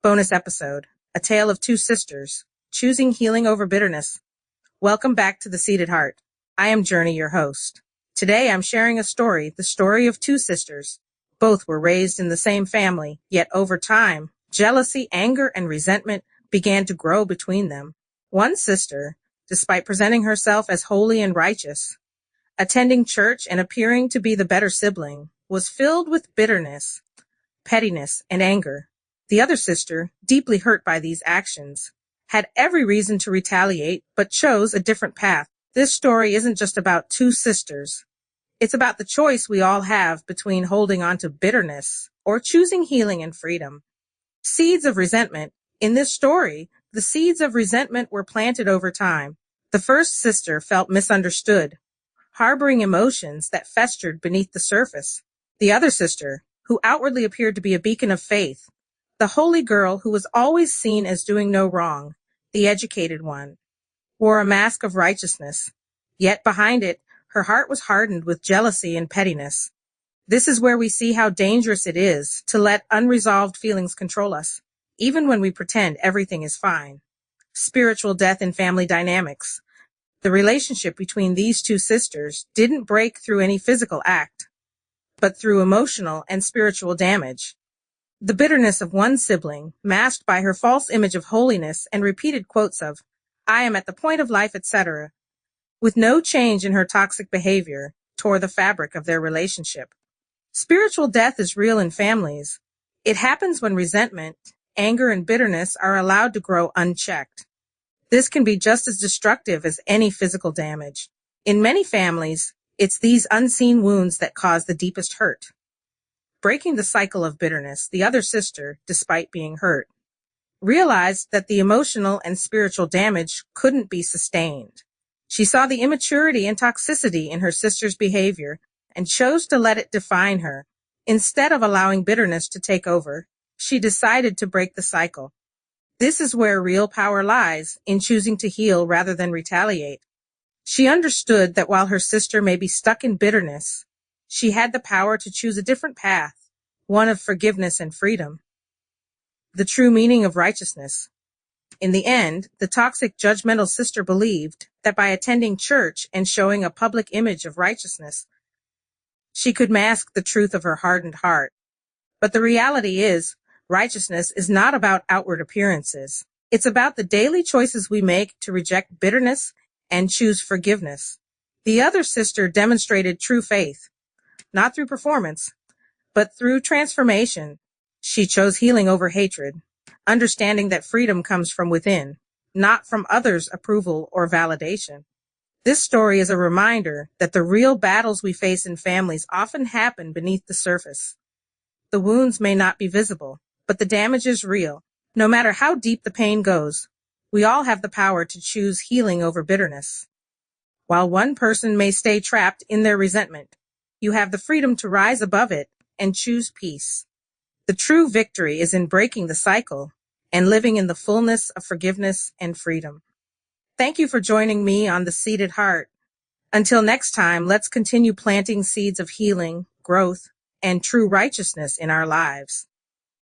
Bonus episode, A Tale of Two Sisters, Choosing Healing Over Bitterness. Welcome back to The Seated Heart. I am Jerne, your host. Today I'm sharing a story, the story of two sisters. Both were raised in the same family, yet over time, jealousy, anger, and resentment began to grow between them. One sister, despite presenting herself as holy and righteous, attending church and appearing to be the better sibling, was filled with bitterness, pettiness, and anger. The other sister, deeply hurt by these actions, had every reason to retaliate, but chose a different path. This story isn't just about two sisters. It's about the choice we all have between holding on to bitterness or choosing healing and freedom. Seeds of resentment. In this story, the seeds of resentment were planted over time. The first sister felt misunderstood, harboring emotions that festered beneath the surface. The other sister, who outwardly appeared to be a beacon of faith, the holy girl who was always seen as doing no wrong, the educated one, wore a mask of righteousness. Yet behind it, her heart was hardened with jealousy and pettiness. This is where we see how dangerous it is to let unresolved feelings control us, even when we pretend everything is fine. Spiritual death in family dynamics. The relationship between these two sisters didn't break through any physical act, but through emotional and spiritual damage. The bitterness of one sibling, masked by her false image of holiness and repeated quotes of, "I am at the point of life," etc., with no change in her toxic behavior, tore the fabric of their relationship. Spiritual death is real in families. It happens when resentment, anger, and bitterness are allowed to grow unchecked. This can be just as destructive as any physical damage. In many families, it's these unseen wounds that cause the deepest hurt. Breaking the cycle of bitterness, the other sister, despite being hurt, realized that the emotional and spiritual damage couldn't be sustained. She saw the immaturity and toxicity in her sister's behavior and chose to let it define her. Instead of allowing bitterness to take over, she decided to break the cycle. This is where real power lies, in choosing to heal rather than retaliate. She understood that while her sister may be stuck in bitterness, she had the power to choose a different path, one of forgiveness and freedom. The true meaning of righteousness. In the end, the toxic, judgmental sister believed that by attending church and showing a public image of righteousness, she could mask the truth of her hardened heart. But the reality is, righteousness is not about outward appearances. It's about the daily choices we make to reject bitterness and choose forgiveness. The other sister demonstrated true faith, not through performance, but through transformation. She chose healing over hatred, understanding that freedom comes from within, not from others' approval or validation. This story is a reminder that the real battles we face in families often happen beneath the surface. The wounds may not be visible, but the damage is real. No matter how deep the pain goes, we all have the power to choose healing over bitterness. While one person may stay trapped in their resentment, you have the freedom to rise above it and choose peace. The true victory is in breaking the cycle and living in the fullness of forgiveness and freedom. Thank you for joining me on The Seated Heart. Until next time, let's continue planting seeds of healing, growth, and true righteousness in our lives.